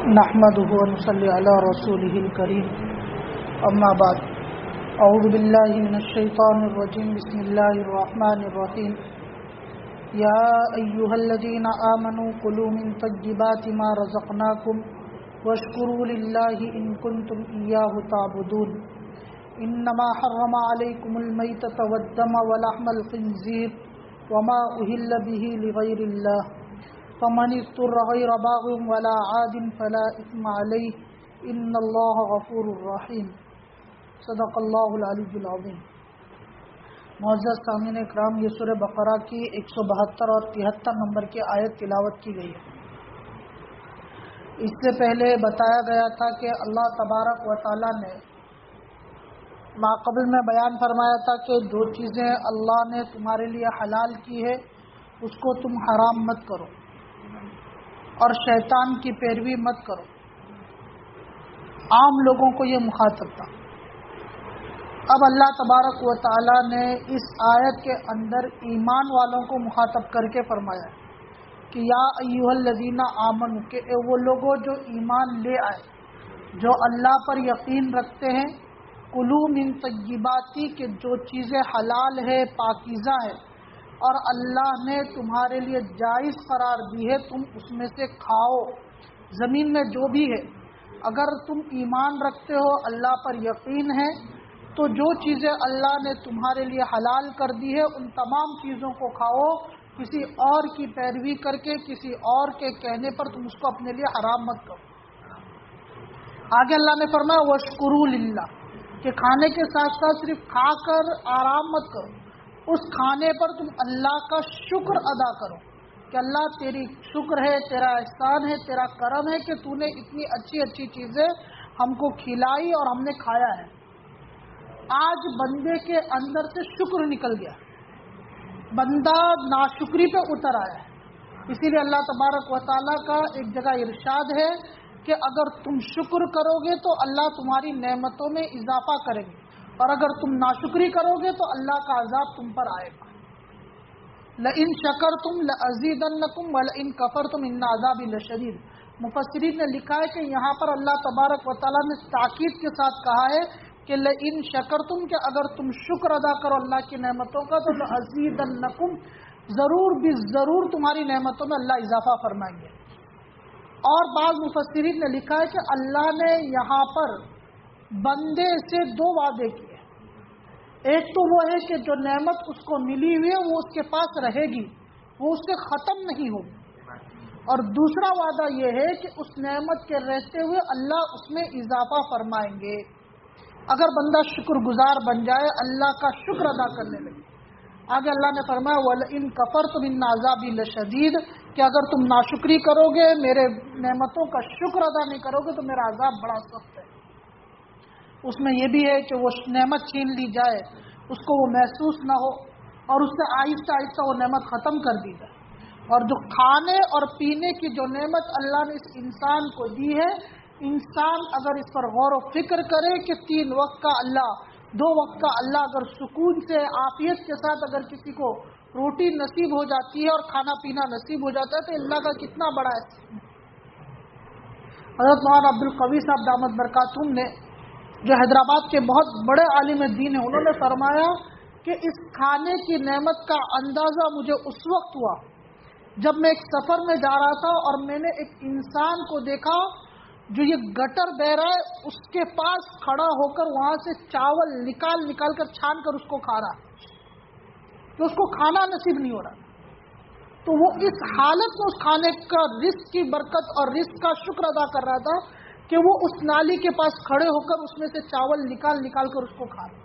نحمده ونصلي على رسوله الكريم اما بعد اعوذ بالله من الشيطان الرجيم بسم الله الرحمن الرحيم يا ايها الذين امنوا كلوا من طيبات ما رزقناكم واشكروا لله ان كنتم اياه تعبدون انما حرم عليكم الميتة والدم ولحم الخنزير وما اهل به لغير الله فمن اضطر غير باغ ولا عاد فلا اثم عليه ان اللہ غفور رحیم صدق اللہ العلی العظیم۔ معزز سامعین اکرام، یہ سورہ بقرہ کی 172 اور 73 نمبر کی آیت تلاوت کی گئی ہے۔ اس سے پہلے بتایا گیا تھا کہ اللہ تبارک و تعالی نے ماقبل میں بیان فرمایا تھا کہ جو چیزیں اللہ نے تمہارے لیے حلال کی ہے اس کو تم حرام مت کرو اور شیطان کی پیروی مت کرو۔ عام لوگوں کو یہ مخاطب تھا۔ اب اللہ تبارک و تعالی نے اس آیت کے اندر ایمان والوں کو مخاطب کر کے فرمایا کہ یا ایھا الذین آمنوا، کہ وہ لوگوں جو ایمان لے آئے، جو اللہ پر یقین رکھتے ہیں، کلوا من طیباتی، کہ جو چیزیں حلال ہے، پاکیزہ ہے اور اللہ نے تمہارے لیے جائز قرار دی ہے، تم اس میں سے کھاؤ۔ زمین میں جو بھی ہے، اگر تم ایمان رکھتے ہو، اللہ پر یقین ہے، تو جو چیزیں اللہ نے تمہارے لیے حلال کر دی ہے ان تمام چیزوں کو کھاؤ، کسی اور کی پیروی کر کے، کسی اور کے کہنے پر تم اس کو اپنے لیے حرام مت کرو۔ آگے اللہ نے فرمایا وَاشْكُرُوا لِلَّهِ، کہ کھانے کے ساتھ ساتھ صرف کھا کر آرام مت کرو، اس کھانے پر تم اللہ کا شکر ادا کرو کہ اللہ تیری شکر ہے، تیرا احسان ہے، تیرا کرم ہے کہ تو نے اتنی اچھی اچھی چیزیں ہم کو کھلائی اور ہم نے کھایا ہے۔ آج بندے کے اندر سے شکر نکل گیا، بندہ ناشکری پہ اتر آیا ہے۔ اسی لیے اللہ تبارک و تعالیٰ کا ایک جگہ ارشاد ہے کہ اگر تم شکر کرو گے تو اللہ تمہاری نعمتوں میں اضافہ کریں گے، اور اگر تم ناشکری کرو گے تو اللہ کا عذاب تم پر آئے گا۔ لئن شکرتم لازیدنکم ولئن کفرتم ان عذابی لشدید۔ مفسرین نے لکھا ہے کہ یہاں پر اللہ تبارک و تعالیٰ نے تاکید کے ساتھ کہا ہے کہ لئن شکرتم، کہ اگر تم شکر ادا کرو اللہ کی نعمتوں کا تو لازیدنکم، ضرور بھی ضرور تمہاری نعمتوں میں اللہ اضافہ فرمائیں گے۔ اور بعض مفسرین نے لکھا ہے کہ اللہ نے یہاں پر بندے سے دو وعدے کیے۔ ایک تو وہ ہے کہ جو نعمت اس کو ملی ہوئی ہے وہ اس کے پاس رہے گی، وہ اس سے ختم نہیں ہوگی، اور دوسرا وعدہ یہ ہے کہ اس نعمت کے رہتے ہوئے اللہ اس میں اضافہ فرمائیں گے اگر بندہ شکر گزار بن جائے، اللہ کا شکر ادا کرنے لگے۔ آگے اللہ نے فرمایا وَلَئِن كَفَرْتُمْ إِنَّ عَذَابِي لَشَدِيدٌ، کہ اگر تم ناشکری کرو گے، میرے نعمتوں کا شکر ادا نہیں کرو گے تو میرا عذاب بڑا سخت ہے۔ اس میں یہ بھی ہے کہ وہ نعمت چھین لی جائے، اس کو وہ محسوس نہ ہو، اور اس سے آہستہ آہستہ وہ نعمت ختم کر دی جائے۔ اور جو کھانے اور پینے کی جو نعمت اللہ نے اس انسان کو دی ہے، انسان اگر اس پر غور و فکر کرے کہ 3 وقت کا اللہ، 2 وقت کا اللہ اگر سکون سے عافیت کے ساتھ اگر کسی کو روٹی نصیب ہو جاتی ہے اور کھانا پینا نصیب ہو جاتا ہے تو اللہ کا کتنا بڑا احسان ہے۔ حضرت مولانا عبدالقوی صاحب دامت برکاتہم نے، جو حیدرآباد کے بہت بڑے عالم دین ہیں، انہوں نے فرمایا کہ اس کھانے کی نعمت کا اندازہ مجھے اس وقت ہوا جب میں ایک سفر میں جا رہا تھا اور میں نے ایک انسان کو دیکھا جو یہ گٹر بہ رہا ہے، اس کے پاس کھڑا ہو کر وہاں سے چاول نکال کر چھان کر اس کو کھا رہا، کہ اس کو کھانا نصیب نہیں ہو رہا، تو وہ اس حالت میں اس کھانے کا رزق کی برکت اور رزق کا شکر ادا کر رہا تھا کہ وہ اس نالی کے پاس کھڑے ہو کر اس میں سے چاول نکال کر اس کو کھا رہے۔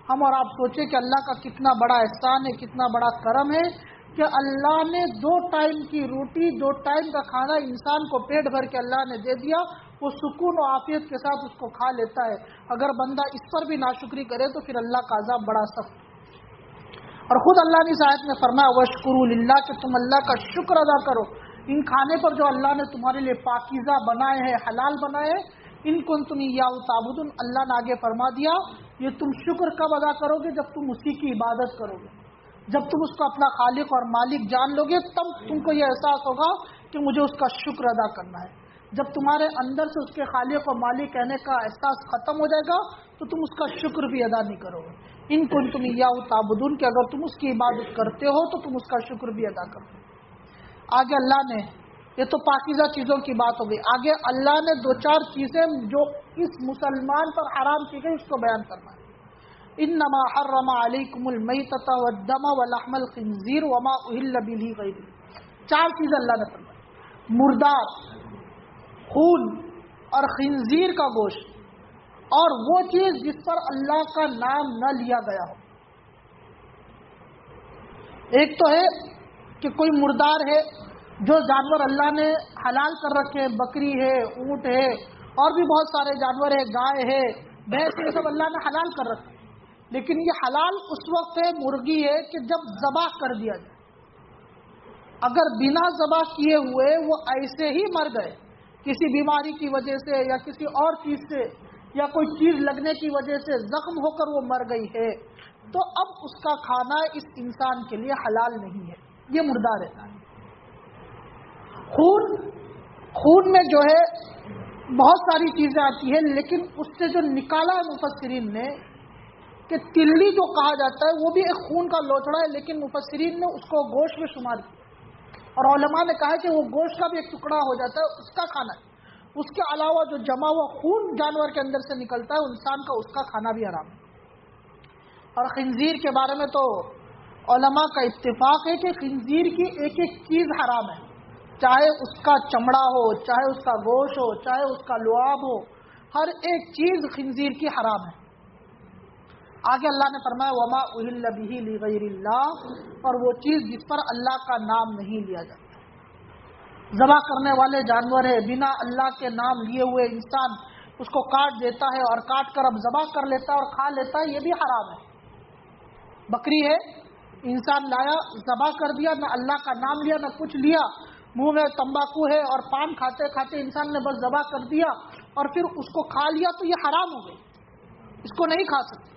ہم اور آپ سوچیں کہ اللہ کا کتنا بڑا احسان ہے، کتنا بڑا کرم ہے کہ اللہ نے 2 ٹائم کی روٹی، 2 ٹائم کا کھانا انسان کو پیٹ بھر کے اللہ نے دے دیا، وہ سکون و عافیت کے ساتھ اس کو کھا لیتا ہے۔ اگر بندہ اس پر بھی ناشکری کرے تو پھر اللہ کا عذاب بڑا سخت ہے۔ اور خود اللہ نے اس آیت میں فرمایا وَاشْكُرُوا لِلَّهِ، کہ تم اللہ کا شکر ادا کرو ان کھانے پر جو اللہ نے تمہارے لیے پاکیزہ بنائے ہیں، حلال بنائے ہیں، ان کنتم ایاہ تعبدون۔ اللہ نے آگے فرما دیا یہ تم شکر کب ادا کرو گے؟ جب تم اسی کی عبادت کرو گے، جب تم اس کو اپنا خالق اور مالک جان لو گے، تب تم کو یہ احساس ہوگا کہ مجھے اس کا شکر ادا کرنا ہے۔ جب تمہارے اندر سے اس کے خالق و مالک کہنے کا احساس ختم ہو جائے گا تو تم اس کا شکر بھی ادا نہیں کرو گے. ان کنتم ایاہ تعبدون کہ اگر تم اس کی عبادت کرتے ہو تو تم اس کا شکر بھی ادا کرو. آگے اللہ نے، یہ تو پاکیزہ چیزوں کی بات ہو گئی، آگے اللہ نے 2-4 چیزیں جو اس مسلمان پر حرام کی گئی اس کو بیان کرنا ہے. انما حرم علیکم المیتۃ والدم ولحم الخنزیر وما اہل بہ غیر اللہ. 4 چیزیں اللہ نے فرمائی: مردار، خون اور خنزیر کا گوشت، اور وہ چیز جس پر اللہ کا نام نہ لیا گیا ہو. ایک تو ہے کہ کوئی مردار ہے، جو جانور اللہ نے حلال کر رکھے ہیں، بکری ہے، اونٹ ہے، اور بھی بہت سارے جانور ہے، گائے ہے، بھینس، یہ سب اللہ نے حلال کر رکھے. لیکن یہ حلال اس وقت ہے، مرغی ہے، کہ جب ذبح کر دیا جائے. اگر بنا ذبح کیے ہوئے وہ ایسے ہی مر گئے کسی بیماری کی وجہ سے یا کسی اور چیز سے یا کوئی چیز لگنے کی وجہ سے زخم ہو کر وہ مر گئی ہے، تو اب اس کا کھانا اس انسان کے لیے حلال نہیں ہے. یہ مردار ہے. خون میں جو ہے بہت ساری چیزیں آتی ہیں، لیکن اس سے جو نکالا ہے مفسرین نے کہ تلی جو کہا جاتا ہے وہ بھی ایک خون کا لوچڑا ہے، لیکن مفسرین نے اس کو گوشت میں شمار کیا، اور علماء نے کہا کہ وہ گوشت کا بھی ایک ٹکڑا ہو جاتا ہے، اس کا کھانا ہے. اس کے علاوہ جو جمع ہوا خون جانور کے اندر سے نکلتا ہے انسان کا، اس کا کھانا بھی حرام ہے. اور خنزیر کے بارے میں تو علماء کا اتفاق ہے کہ خنزیر کی ایک ایک چیز حرام ہے، چاہے اس کا چمڑا ہو، چاہے اس کا گوشت ہو، چاہے اس کا لعاب ہو، ہر ایک چیز خنزیر کی حرام ہے. آگے اللہ نے فرمایا وما اہل بہ لغیر اللہ، اور وہ چیز جس پر اللہ کا نام نہیں لیا جاتا. ذبح کرنے والے جانور ہے، بنا اللہ کے نام لیے ہوئے انسان اس کو کاٹ دیتا ہے اور کاٹ کر اب ذبح کر لیتا ہے اور کھا لیتا ہے، یہ بھی حرام ہے. بکری ہے، انسان لایا، ذبح کر دیا، نہ اللہ کا نام لیا نہ کچھ لیا، منہ میں تمباکو ہے اور پان کھاتے کھاتے انسان نے بس ذبح کر دیا اور پھر اس کو کھا لیا، تو یہ حرام ہو گئی، اس کو نہیں کھا سکتے.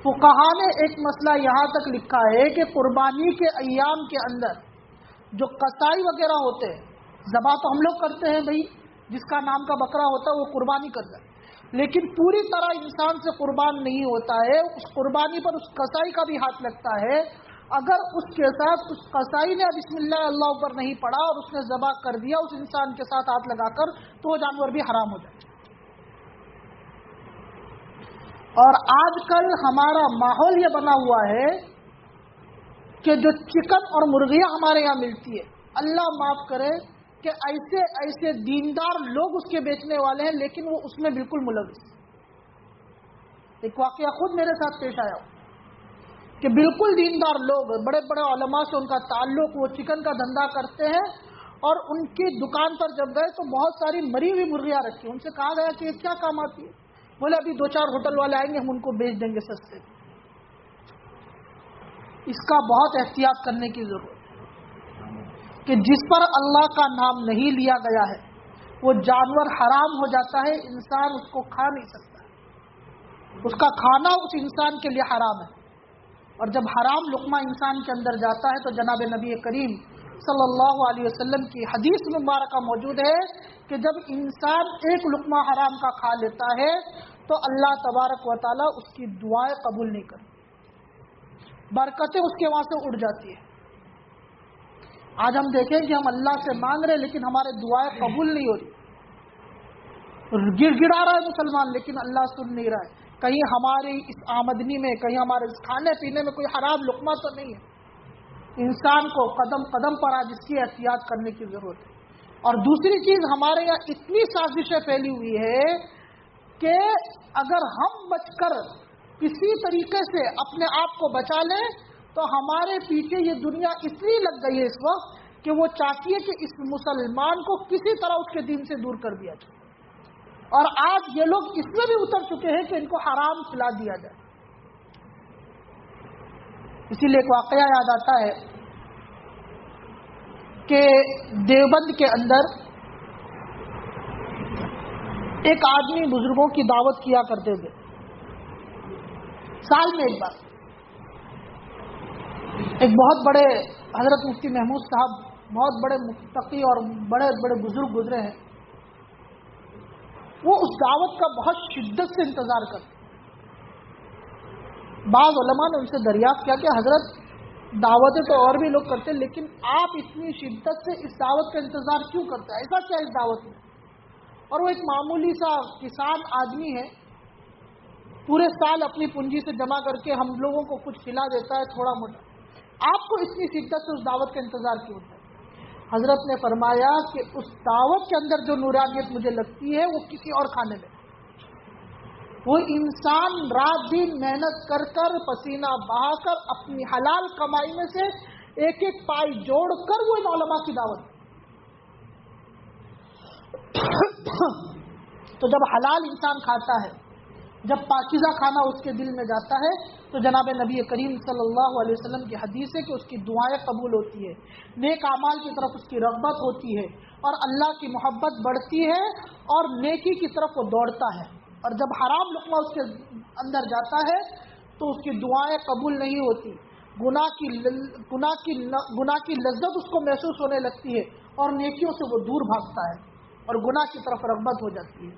فقہا نے ایک مسئلہ یہاں تک لکھا ہے کہ قربانی کے ایام کے اندر جو قصائی وغیرہ ہوتے ہیں، ذبح تو ہم لوگ کرتے ہیں بھائی، جس کا نام کا بکرا ہوتا ہے وہ قربانی کرتا ہے، لیکن پوری طرح انسان سے قربان نہیں ہوتا ہے. اس قربانی پر اس قصائی کا بھی ہاتھ لگتا ہے. اگر اس کے ساتھ اس قصائی نے بسم اللہ اللہ اکبر نہیں پڑھا اور اس نے ذبح کر دیا اس انسان کے ساتھ ہاتھ لگا کر، تو وہ جانور بھی حرام ہو جائے. اور آج کل ہمارا ماحول یہ بنا ہوا ہے کہ جو چکن اور مرغیاں ہمارے یہاں ملتی ہے، اللہ معاف کرے کہ ایسے ایسے دیندار لوگ اس کے بیچنے والے ہیں، لیکن وہ اس میں بالکل ملوث. ایک واقعہ خود میرے ساتھ پیش آیا کہ بالکل دیندار لوگ، بڑے بڑے علماء سے ان کا تعلق، وہ چکن کا دھندا کرتے ہیں، اور ان کی دکان پر جب گئے تو بہت ساری مری ہوئی مرغیاں رکھی. ان سے کہا گیا کہ یہ کیا کام آتی ہے؟ بولے ابھی 2-4 ہوٹل والے آئیں گے، ہم ان کو بیچ دیں گے سستے. اس کا بہت احتیاط کرنے کی ضرورت ہے کہ جس پر اللہ کا نام نہیں لیا گیا ہے وہ جانور حرام ہو جاتا ہے، انسان اس کو کھا نہیں سکتا، اس کا کھانا اس انسان کے لیے حرام ہے. اور جب حرام لقمہ انسان کے اندر جاتا ہے تو جناب نبی کریم صلی اللہ علیہ وسلم کی حدیث مبارکہ موجود ہے کہ جب انسان ایک لقمہ حرام کا کھا لیتا ہے تو اللہ تبارک و تعالیٰ اس کی دعائیں قبول نہیں کرتے، برکتیں اس کے وہاں سے اڑ جاتی ہیں. آج ہم دیکھیں کہ ہم اللہ سے مانگ رہے لیکن ہمارے دعائیں قبول نہیں ہو رہی، گڑ گڑا رہا ہے مسلمان لیکن اللہ سن نہیں رہا ہے. کہیں ہماری اس آمدنی میں، کہیں ہمارے اس کھانے پینے میں کوئی حرام لقمہ تو نہیں ہے. انسان کو قدم قدم پر آج اس کی احتیاط کرنے کی ضرورت ہے. اور دوسری چیز، ہمارے یہاں اتنی سازشیں پھیلی ہوئی ہے کہ اگر ہم بچ کر کسی طریقے سے اپنے آپ کو بچا لیں تو ہمارے پیچھے یہ دنیا اتنی لگ گئی ہے اس وقت کہ وہ چاہتی ہے کہ اس مسلمان کو کسی طرح اس کے دین سے دور کر دیا جائے. اور آج یہ لوگ اس میں بھی اتر چکے ہیں کہ ان کو حرام کھلا دیا جائے. اسی لیے ایک واقعہ یاد آتا ہے کہ دیوبند کے اندر ایک آدمی بزرگوں کی دعوت کیا کرتے تھے، سال میں ایک بار. ایک بہت بڑے حضرت مفتی محمود صاحب بہت بڑے متقی اور بڑے بڑے بزرگ گزرے ہیں، وہ اس دعوت کا بہت شدت سے انتظار کرتے. بعض علماء نے ان سے دریافت کیا کہ حضرت دعوتیں تو اور بھی لوگ کرتے ہیں، لیکن آپ اتنی شدت سے اس دعوت کا انتظار کیوں کرتے ہیں؟ ایسا کیا اس دعوت میں؟ اور وہ ایک معمولی سا کسان آدمی ہے، پورے سال اپنی پونجی سے جمع کر کے ہم لوگوں کو کچھ کھلا دیتا ہے تھوڑا موٹا، آپ کو اتنی شدت سے اس دعوت کا انتظار کیوں ہوتا ہے؟ حضرت نے فرمایا کہ اس دعوت کے اندر جو نورانیت مجھے لگتی ہے وہ کسی اور کھانے میں. وہ انسان رات دن محنت کر کر پسینہ بہا کر اپنی حلال کمائی میں سے ایک ایک پائی جوڑ کر وہ ان علماء کی دعوت. تو جب حلال انسان کھاتا ہے، جب پاکیزہ کھانا اس کے دل میں جاتا ہے، تو جناب نبی کریم صلی اللہ علیہ وسلم کی حدیث ہے کہ اس کی دعائیں قبول ہوتی ہے، نیک اعمال کی طرف اس کی رغبت ہوتی ہے، اور اللہ کی محبت بڑھتی ہے، اور نیکی کی طرف وہ دوڑتا ہے. اور جب حرام لقمہ اس کے اندر جاتا ہے تو اس کی دعائیں قبول نہیں ہوتی، گناہ کی لذت اس کو محسوس ہونے لگتی ہے، اور نیکیوں سے وہ دور بھاگتا ہے اور گناہ کی طرف رغبت ہو جاتی ہے.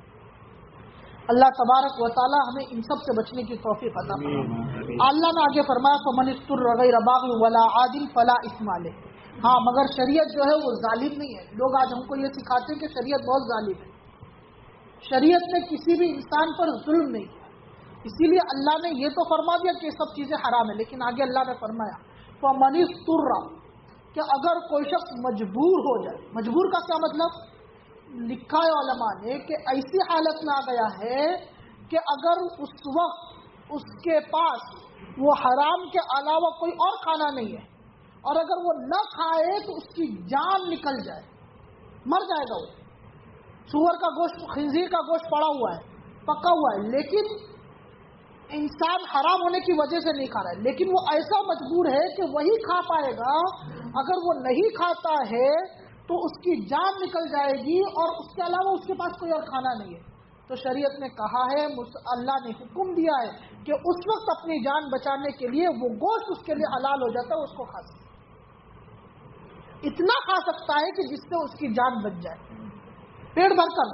اللہ تبارک و تعالی ہمیں ان سب سے بچنے کی توفیق عطا فرمائے. اللہ نے آگے فرمایا فمن اضطر غیر باغ ولا عاد فلا اثم علیہ. ہاں، مگر شریعت جو ہے وہ ظالم نہیں ہے. لوگ آج ہم کو یہ سکھاتے ہیں کہ شریعت بہت ظالم ہے. شریعت نے کسی بھی انسان پر ظلم نہیں کیا، اسی لیے اللہ نے یہ تو فرما دیا کہ یہ سب چیزیں حرام ہیں، لیکن آگے اللہ نے فرمایا فمن اضطر، کہ اگر کوئی شخص مجبور ہو جائے. مجبور کا کیا مطلب؟ لکھا ہے علماء نے کہ ایسی حالت میں آ گیا ہے کہ اگر اس وقت اس کے پاس وہ حرام کے علاوہ کوئی اور کھانا نہیں ہے، اور اگر وہ نہ کھائے تو اس کی جان نکل جائے، مر جائے گا. وہ سور کا گوشت، خنزیر کا گوشت پڑا ہوا ہے، پکا ہوا ہے، لیکن انسان حرام ہونے کی وجہ سے نہیں کھا رہا ہے، لیکن وہ ایسا مجبور ہے کہ وہی کھا پائے گا. اگر وہ نہیں کھاتا ہے تو اس کی جان نکل جائے گی، اور اس کے علاوہ اس کے پاس کوئی اور کھانا نہیں ہے. تو شریعت نے کہا ہے، اللہ نے حکم دیا ہے کہ اس وقت اپنی جان بچانے کے لیے وہ گوشت اس کے لیے حلال ہو جاتا ہے، اس کو کھا سکتا ہے. اتنا کھا سکتا ہے کہ جس سے اس کی جان بچ جائے، پیٹ بھر کر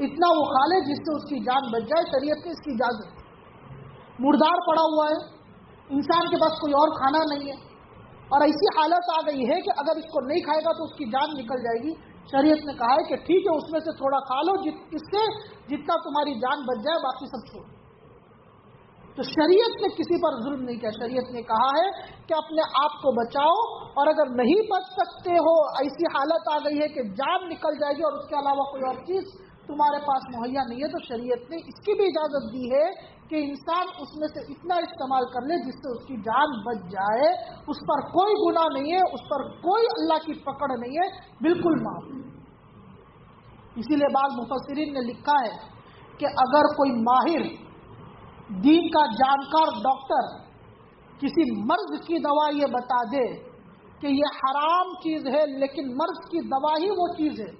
اتنا وہ کھا لے جس سے اس کی جان بچ جائے. شریعت نے اس کی اجازت دی. مردار پڑا ہوا ہے، انسان کے پاس کوئی اور کھانا نہیں ہے، اور ایسی حالت آ گئی ہے کہ اگر اس کو نہیں کھائے گا تو اس کی جان نکل جائے گی. شریعت نے کہا ہے کہ ٹھیک ہے، اس میں سے تھوڑا کھا لو، اس سے جتنا تمہاری جان بچ جائے، باقی سب چھوڑو. تو شریعت نے کسی پر ظلم نہیں کیا. شریعت نے کہا ہے کہ اپنے آپ کو بچاؤ، اور اگر نہیں بچ سکتے ہو، ایسی حالت آ گئی ہے کہ جان نکل جائے گی اور اس کے علاوہ کوئی اور چیز تمہارے پاس مہیا نہیں ہے، تو شریعت نے اس کی بھی اجازت دی ہے کہ انسان اس میں سے اتنا استعمال کر لے جس سے اس کی جان بچ جائے. اس پر کوئی گناہ نہیں ہے، اس پر کوئی اللہ کی پکڑ نہیں ہے، بالکل معاف. اسی لیے بعض مفسرین نے لکھا ہے کہ اگر کوئی ماہر دین کا جانکار ڈاکٹر کسی مرض کی دوا یہ بتا دے کہ یہ حرام چیز ہے، لیکن مرض کی دوا ہی وہ چیز ہے،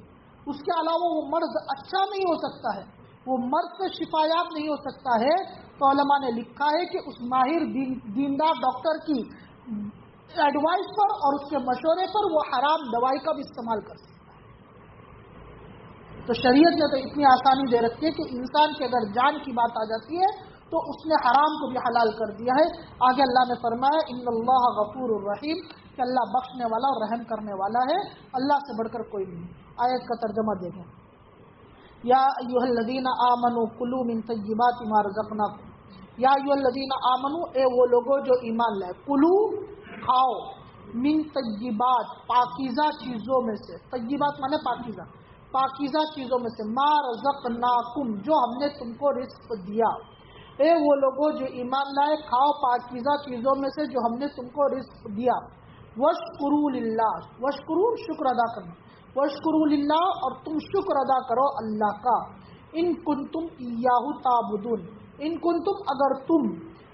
اس کے علاوہ وہ مرض اچھا نہیں ہو سکتا ہے، وہ مرض سے شفایاب نہیں ہو سکتا ہے، تو علماء نے لکھا ہے کہ اس ماہر دیندار ڈاکٹر کی ایڈوائس پر اور اس کے مشورے پر وہ حرام دوائی کا بھی استعمال کر سکتا ہے. تو شریعت نے تو اتنی آسانی دے رکھی ہے کہ انسان کی اگر جان کی بات آ جاتی ہے تو اس نے حرام کو بھی حلال کر دیا ہے. آگے اللہ نے فرمایا ان اللہ غفور الرحیم، کہ اللہ بخشنے والا اور رحم کرنے والا ہے، اللہ سے بڑھ کر کوئی نہیں. آیت کا ترجمہ دیکھیں. یا ایھا الذین آمنوا کلوا من طیبات ما رزقناکم. یا ایھا الذین آمنوا، اے وہ لوگوں جو ایمان لائے، کلو کھاؤ، من طیبات پاکیزہ چیزوں میں سے. طیبات مانے پاکیزہ، پاکیزہ چیزوں میں سے، ما رزقناکم جو ہم نے تم کو رزق دیا. اے وہ لوگوں جو ایمان لائے، کھاؤ پاکیزہ چیزوں میں سے جو ہم نے تم کو رزق دیا. واشکروا للہ، واشکروا شکر ادا کرنا، واشکروا للہ اور تم شکر ادا کرو اللہ کا. ان کنتم ایاہ تعبدون، ان کنتم اگر تم،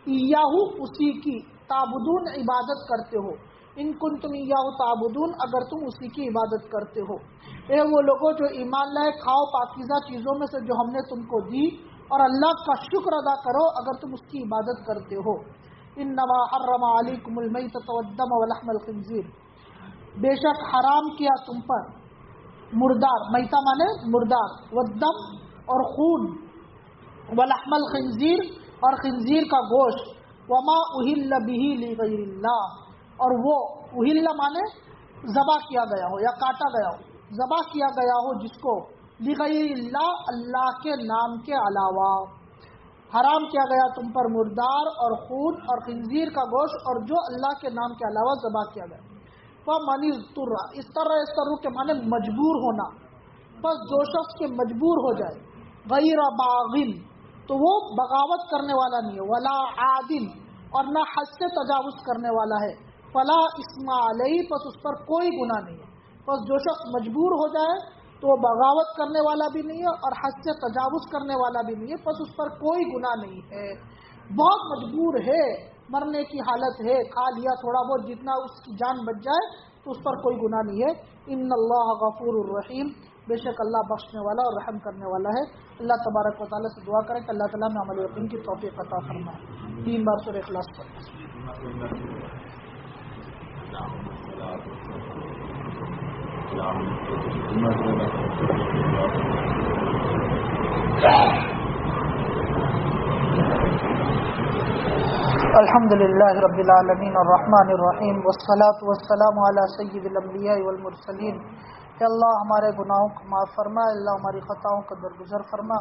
ایاہ اسی کی، تعبدون عبادت کرتے ہو. ان کنتم ایاہ تعبدون اگر تم اسی کی عبادت کرتے ہو. اے وہ لوگوں جو ایمان لائے، کھاؤ پاکیزہ چیزوں میں سے جو ہم نے تم کو دی، اور اللہ کا شکر ادا کرو اگر تم اس کی عبادت کرتے ہو. انما حرم علیکم المیتۃ والدم ولحم الخنزیر، بے شک حرام کیا تم پر مردار، میتا مانے مردار، والدم اور خون، ولحم الخنزیر اور خنزیر کا گوشت، وما اہل بہ لغیر اللہ اور وہ اہل مانے ذبح کیا گیا ہو یا کاٹا گیا ہو، ذبح کیا گیا ہو جس کو لغیر اللہ اللہ کے نام کے علاوہ۔ حرام کیا گیا تم پر مردار اور خون اور خنزیر کا گوشت اور جو اللہ کے نام کے علاوہ ذبح کیا گیا۔ فَمَنِ اضْطُرَّ اضطر کے معنی مجبور ہونا، بس جو شخص کے مجبور ہو جائے، غیر باغن تو وہ بغاوت کرنے والا نہیں ہے، ولا عادل اور نہ حد سے تجاوز کرنے والا ہے، فلا اسم علیہ پس اس پر کوئی گناہ نہیں ہے۔ پس جو شخص مجبور ہو جائے تو وہ بغاوت کرنے والا بھی نہیں ہے اور حد سے تجاوز کرنے والا بھی نہیں ہے، پس اس پر کوئی گناہ نہیں ہے۔ بہت مجبور ہے، مرنے کی حالت ہے، کھا لیا تھوڑا بہت جتنا اس کی جان بچ جائے تو اس پر کوئی گناہ نہیں ہے۔ ان اللہ غفور الرحیم، بے شک اللہ بخشنے والا اور رحم کرنے والا ہے۔ اللہ تبارک و تعالیٰ سے دعا کریں کہ اللہ تعالیٰ میں عمل یقین کی توفیق عطا فرمائے۔ 3 بار سورہ اخلاص پڑھیں۔ الحمد للہ رب العالمین الرحمن الرحیم والصلاة والسلام علی سید الانبیاء والمرسلین۔ کہ اللہ ہمارے گناہوں کو معاف فرما، اللہ ہماری خطاؤں کو درگزر فرما۔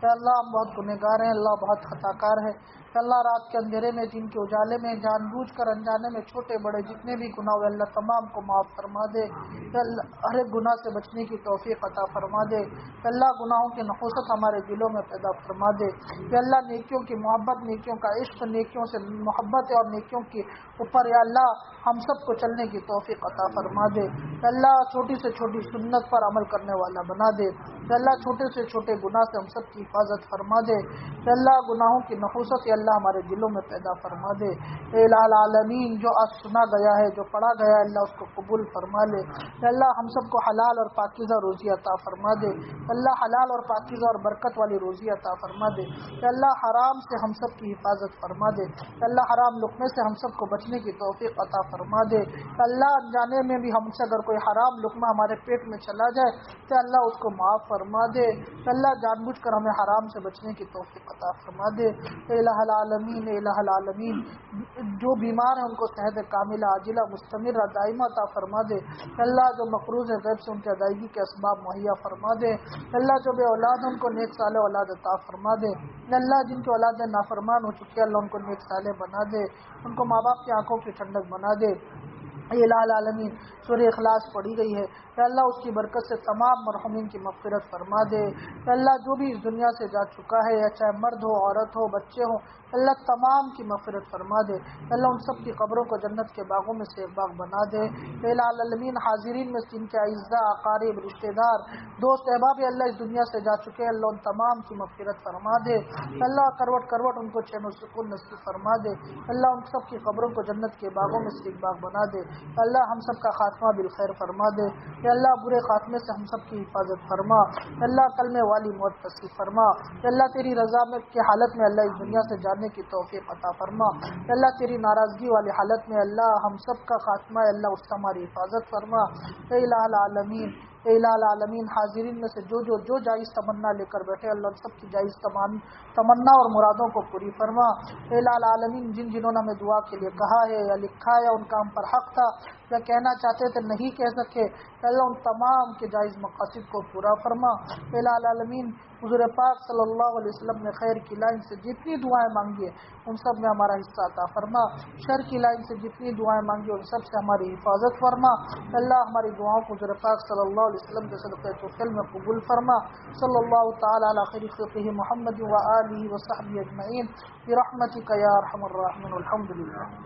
کہ اللہ ہم بہت گنہگار ہیں، اللہ بہت خطا کار ہے۔ کہ اللہ رات کے اندھیرے میں، دن کے اجالے میں، جان بوجھ کر انجانے میں چھوٹے بڑے جتنے بھی گناہ ہوئے اللہ تمام کو معاف فرما دے۔ کہ اللہ ہر ایک گناہ سے بچنے کی توفیق عطا فرما دے۔ کہ اللہ گناہوں کی نحوست ہمارے دلوں میں پیدا فرما دے۔ کہ اللہ نیکیوں کی محبت، نیکیوں کا عشق، نیکیوں سے محبت اور نیکیوں کے اوپر یا اللہ ہم سب کو چلنے کی توفیق عطا فرما دے۔ کہ اللہ چھوٹی سے چھوٹی سنت پر عمل کرنے والا بنا دے۔ کہ اللہ چھوٹے سے چھوٹے گناہ سے ہم سب کی حفاظت فرما دے۔ کہ اللہ گناہوں کی نحوست یا اللہ ہمارے دلوں میں پیدا فرما دے۔ اے الہ العالمین، جو آج سنا گیا ہے، جو پڑھا گیا ہے، اللہ اس کو قبول فرما لے۔ کہ اللہ ہم سب کو حلال اور پاکیزہ روزی عطا فرما دے۔ کہ اللہ حلال اور پاکیزہ اور برکت والی روزی عطا فرما دے۔ کہ اللہ حرام سے ہم سب کی حفاظت فرما دے۔ کہ اللہ حرام لقمے سے ہم سب کو بچنے کی توفیق عطا فرما دے۔ کہ اللہ انجانے میں بھی ہم سے اگر کوئی حرام لقمہ ہمارے پیٹ میں چلا جائے تو اللہ اس کو معاف فرما دے۔ کہ اللہ جان بوجھ کر ہمیں حرام سے بچنے کی توفیق عطا فرما دے۔ اے الہ العالمین، اے الہ العالمین، جو بیمار ہیں ان کو صحت کاملہ عاجلہ مستمرہ دائمہ عطا فرما دے۔ کہ اللہ جو مقروض ہے غیب سے ان کی ادائیگی کے اسباب مہیا فرما دے۔ کہ اللہ جو بے اولاد ہیں ان کو نیک صالح اولاد عطا فرما دے۔ کہ اللہ جن کی اولادیں نافرمان ہو چکی ہے اللہ ان کو نیک صالح بنا دے، ان کو ماں باپ کی آنکھوں کی ٹھنڈک بنا دے۔ اے الہ العالمین، سورہ اخلاص پڑھی گئی ہے کہ اللہ اس کی برکت سے تمام مرحومین کی مغفرت فرما دے۔ کہ اللہ جو بھی اس دنیا سے جا چکا ہے، یا چاہے مرد ہو، عورت ہو، بچے ہوں، اللہ تمام کی مغفرت فرما دے۔ کہ اللہ ان سب کی قبروں کو جنت کے باغوں میں سے ایک باغ بنا دے۔ اے الہ العالمین، حاضرین میں جن کے اعزاء، اقارب، رشتہ دار، دوست احباب اللہ اس دنیا سے جا چکے ہیں، اللہ ان تمام کی مغفرت فرما دے۔ کہ اللہ کروٹ کروٹ ان کو چین و سکون نصیب فرما دے۔ کہ اللہ ان سب کی قبروں کو جنت کے باغوں میں سے ایک باغ بنا دے۔ کہ اللہ ہم سب کا خاتمہ بالخیر فرما دے۔ کہ اللہ برے خاتمے سے ہم سب کی حفاظت فرما۔ کہ اللہ کلمے والی موت نصیب فرما۔ کہ اللہ تیری رضا میں کی حالت میں اللہ اس دنیا سے جانے کی توفیق عطا فرما۔ کہ اللہ تیری ناراضگی والی حالت میں اللہ ہم سب کا خاتمہ اللہ اس سے ہماری حفاظت فرما۔ اے الہ العالمین، اے الہ العالمین، حاضرین میں سے جو جائز تمنا لے کر بیٹھے اللہ ان سب کی جائز تمنا اور مرادوں کو پوری فرما۔ اے الہ العالمین، جنہوں نے ہمیں دعا کے لیے کہا ہے یا لکھا ہے، ان کا ہم پر حق تھا یا کہنا چاہتے تھے نہیں کہہ سکے، کہ اللہ ان تمام کے جائز مقاصد کو پورا فرما۔ اے الہ العالمین، حضور پاک صلی اللہ علیہ وسلم نے خیر کی لائن سے جتنی دعائیں مانگی ہیں ان سب میں ہمارا حصہ عطا فرما۔ شر کی لائن سے جتنی دعائیں مانگی ان سب سے ہماری حفاظت فرما۔ اللہ ہماری دعاؤں کو حضور پاک صلی اللہ علیہ وسلم کے صدقے توفیل میں قبول فرما۔ صلی اللہ تعالی علی خیر خلقہ محمد و آلہ و صحبہ اجمعین برحمتک یا ارحم الراحمین۔ الحمد للہ۔